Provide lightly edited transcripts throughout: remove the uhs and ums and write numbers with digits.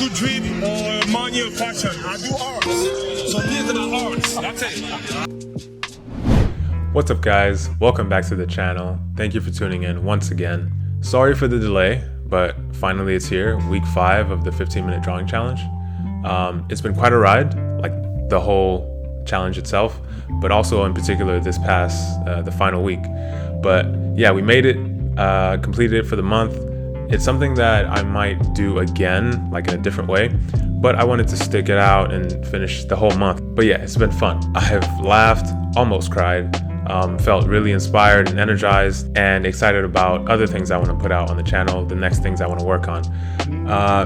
do dream or manual fashion. I do art. So these are the arts. That's it. What's up, guys? Welcome back to the channel. Thank you for tuning in once again. Sorry for the delay, but finally it's here, week 5 of the 15-minute drawing challenge. It's been quite a ride, like the whole challenge itself, but also in particular this past, the final week. But yeah, we made it, completed it for the month. It's something that I might do again, like in a different way, but I wanted to stick it out and finish the whole month. But yeah, it's been fun. I have laughed, almost cried, felt really inspired and energized and excited about other things I want to put out on the channel, the next things I want to work on.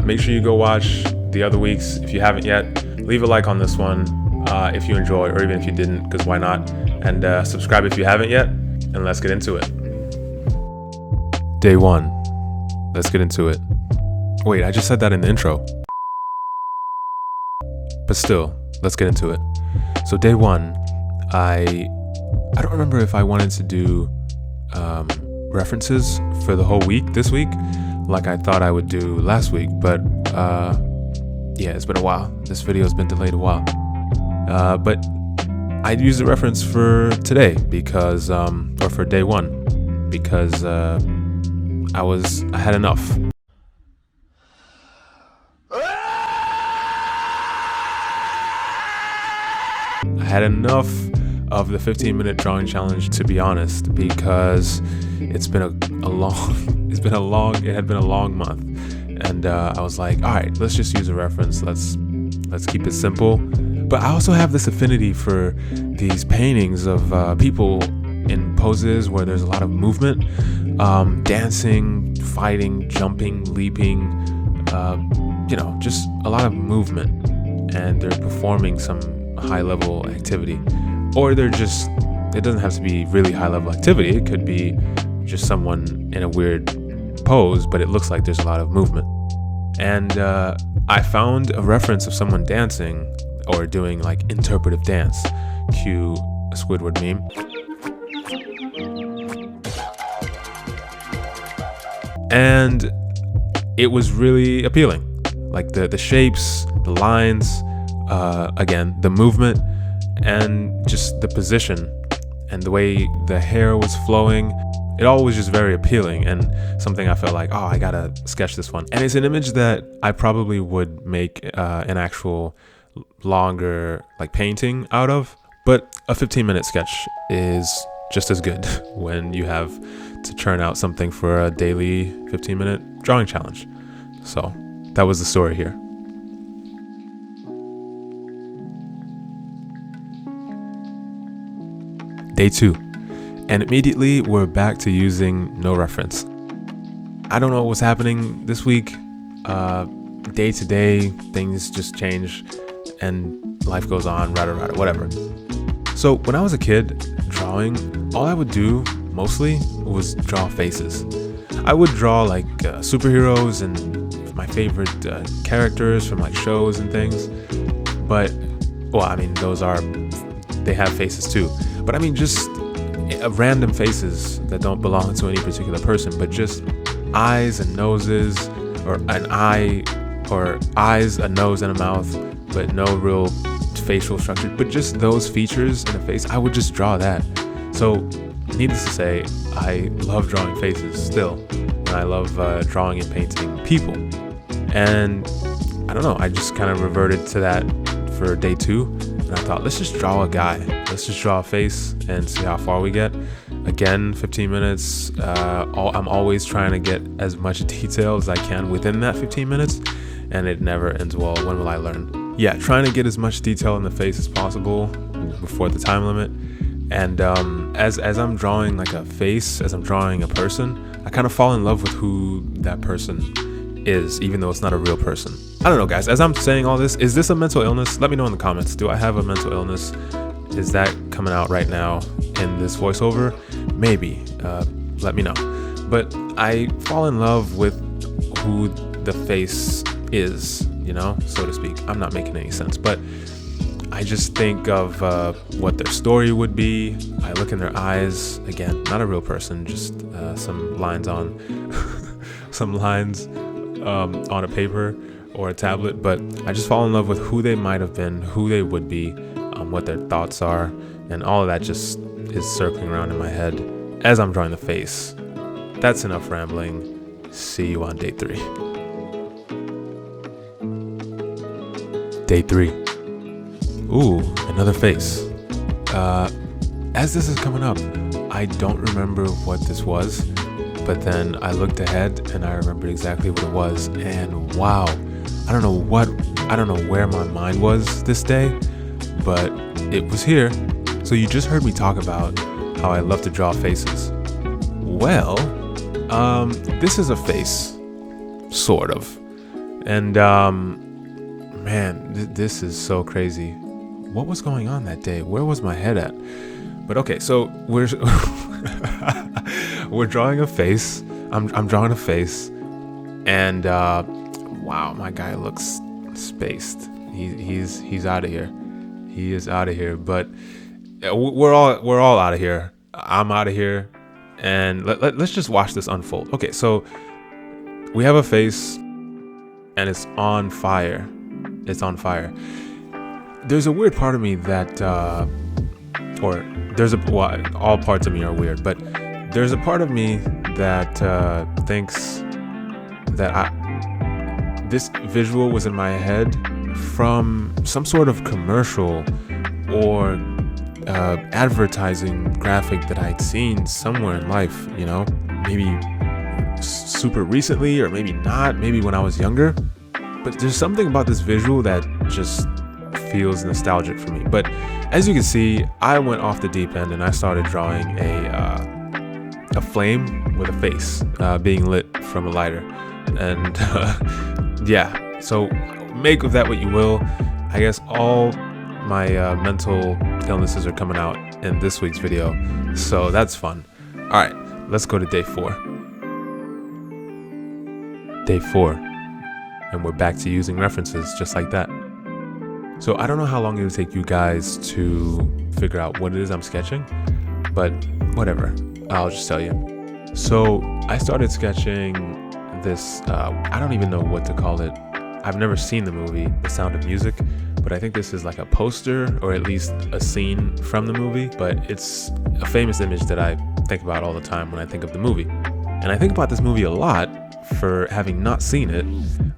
Make sure you go watch the other weeks if you haven't yet. Leave a like on this one if you enjoy, or even if you didn't, because why not? And subscribe if you haven't yet, and let's get into it. Day 1. Let's get into it. Wait, I just said that in the intro. But still, let's get into it. So day 1, I don't remember if I wanted to do references for the whole week this week, like I thought I would do last week, but yeah, it's been a while. This video has been delayed a while. But I used a reference for today because, or for day 1, because I had enough. I had enough of the 15-minute drawing challenge, to be honest, because it had been a long month, and I was like, all right, let's just use a reference. Let's keep it simple. But I also have this affinity for these paintings of people in poses where there's a lot of movement, dancing, fighting, jumping, leaping, just a lot of movement, and they're performing some high-level activity. Or it doesn't have to be really high-level activity. It could be just someone in a weird pose, but it looks like there's a lot of movement. And I found a reference of someone dancing or doing like interpretive dance. Cue a Squidward meme. And it was really appealing. Like the shapes, the lines, again, the movement, and just the position and the way the hair was flowing. It all was just very appealing, and something I felt like, oh, I gotta sketch this one. And it's an image that I probably would make an actual longer like painting out of, but a 15-minute sketch is just as good when you have to churn out something for a daily 15-minute drawing challenge. So that was the story here. Day 2, and immediately we're back to using no reference. I don't know what's happening this week. Day to day, things just change and life goes on, whatever. So when I was a kid drawing, all I would do mostly was draw faces. I would draw like superheroes and my favorite characters from like shows and things. But, well, I mean, they have faces too. But I mean, just random faces that don't belong to any particular person, but just eyes and noses, or an eye, or eyes, a nose, and a mouth, but no real facial structure, but just those features in a face. I would just draw that. So, needless to say, I love drawing faces still, and I love drawing and painting people. And I don't know, I just kind of reverted to that for day 2. And I thought, let's just draw a guy. Let's just draw a face and see how far we get. Again, 15 minutes. I'm always trying to get as much detail as I can within that 15 minutes. And it never ends well. When will I learn? Yeah, trying to get as much detail in the face as possible before the time limit. And as I'm drawing like a face, as I'm drawing a person, I kind of fall in love with who that person is, even though it's not a real person. I don't know, guys, as I'm saying all this, is this a mental illness? Let me know in the comments. Do I have a mental illness? Is that coming out right now in this voiceover? Maybe. Let me know. But I fall in love with who the face is, so to speak. I'm not making any sense, but I just think of what their story would be. I look in their eyes. Again, not a real person, just some lines on some lines on a paper, or a tablet, but I just fall in love with who they might have been, who they would be, what their thoughts are, and all of that just is circling around in my head as I'm drawing the face. That's enough rambling. See you on day 3. Day 3. Ooh, another face. As this is coming up, I don't remember what this was, but then I looked ahead and I remembered exactly what it was, and wow, I don't know where my mind was this day, but it was here. So you just heard me talk about how I love to draw faces. Well, this is a face, sort of, and man, this is so crazy. What was going on that day? Where was my head at? But okay, so we're we're drawing a face. I'm drawing a face, and wow, my guy looks spaced. He's out of here. He is out of here. But we're all out of here. I'm out of here, and let's just watch this unfold. Okay, so we have a face, and it's on fire. It's on fire. There's a weird part of me that, all parts of me are weird, but there's a part of me that thinks that this visual was in my head from some sort of commercial or advertising graphic that I'd seen somewhere in life, maybe super recently or maybe not, maybe when I was younger. But there's something about this visual that just feels nostalgic for me. But as you can see, I went off the deep end and I started drawing a flame with a face being lit from a lighter. And yeah, so make of that what you will. I guess all my mental illnesses are coming out in this week's video, so that's fun. All right, let's go to day 4. Day 4. And we're back to using references just like that. So I don't know how long it'll take you guys to figure out what it is I'm sketching, but whatever, I'll just tell you. So I started sketching this, I don't even know what to call it. I've never seen the movie, The Sound of Music, but I think this is like a poster or at least a scene from the movie, but it's a famous image that I think about all the time when I think of the movie. And I think about this movie a lot for having not seen it,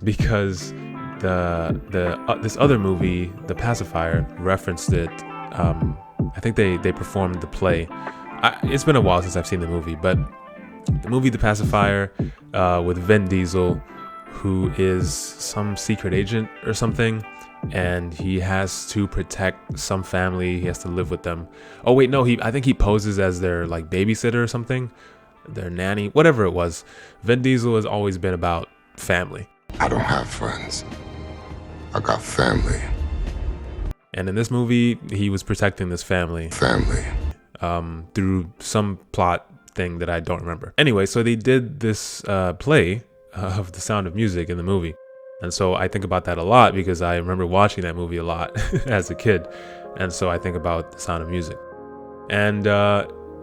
because this other movie, The Pacifier, referenced it. I think they performed the play. It's been a while since I've seen the movie, but the movie The Pacifier with Vin Diesel, who is some secret agent or something, and he has to protect some family. He has to live with them. Oh wait, no, I think he poses as their like babysitter or something, their nanny, whatever it was. Vin Diesel has always been about family. I don't have friends. I got family. And in this movie, he was protecting this family. Through some plot thing that I don't remember. Anyway, so they did this play of The Sound of Music in the movie. And so I think about that a lot because I remember watching that movie a lot as a kid. And so I think about The Sound of Music. And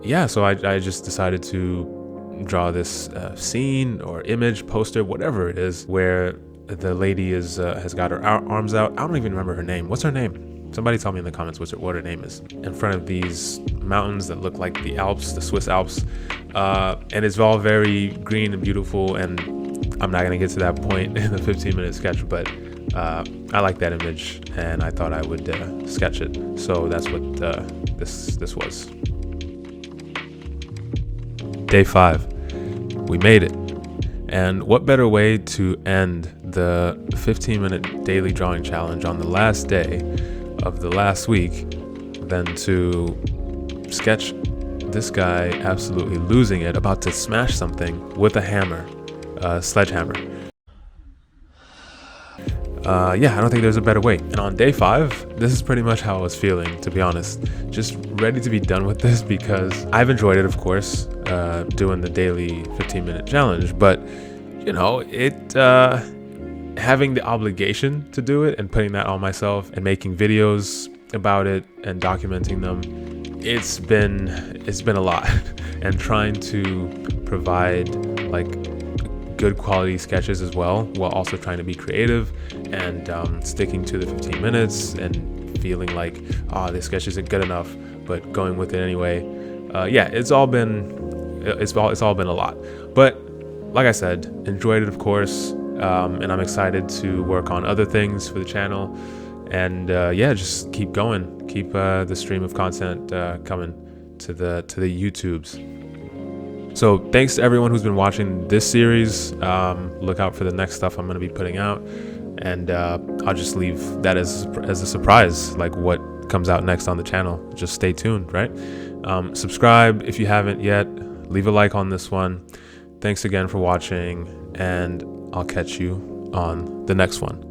yeah, so I just decided to draw this scene or image, poster, whatever it is, where the lady has got her arms out. I don't even remember her name. What's her name? Somebody tell me in the comments what her name is. In front of these mountains that look like the Alps, the Swiss Alps. And it's all very green and beautiful. And I'm not going to get to that point in the 15-minute sketch, but I like that image and I thought I would sketch it. So that's what this was. Day 5. We made it. And what better way to end the 15-minute daily drawing challenge on the last day of the last week than to sketch this guy absolutely losing it, about to smash something with a hammer, sledgehammer. Yeah, I don't think there's a better way. And on day 5, this is pretty much how I was feeling, to be honest. Just ready to be done with this because I've enjoyed it, of course, doing the daily 15-minute challenge, but having the obligation to do it and putting that on myself and making videos about it and documenting them, it's been a lot. And trying to provide like good quality sketches as well, while also trying to be creative and sticking to the 15 minutes and feeling like, this sketch isn't good enough, but going with it anyway. It's all been a lot. But like I said, enjoyed it, of course, and I'm excited to work on other things for the channel. And just keep going, keep the stream of content coming to the YouTubes. So thanks to everyone who's been watching this series. Look out for the next stuff I'm going to be putting out, and I'll just leave that as a surprise, like what comes out next on the channel. Just stay tuned, right? Subscribe if you haven't yet. Leave a like on this one. Thanks again for watching, and I'll catch you on the next one.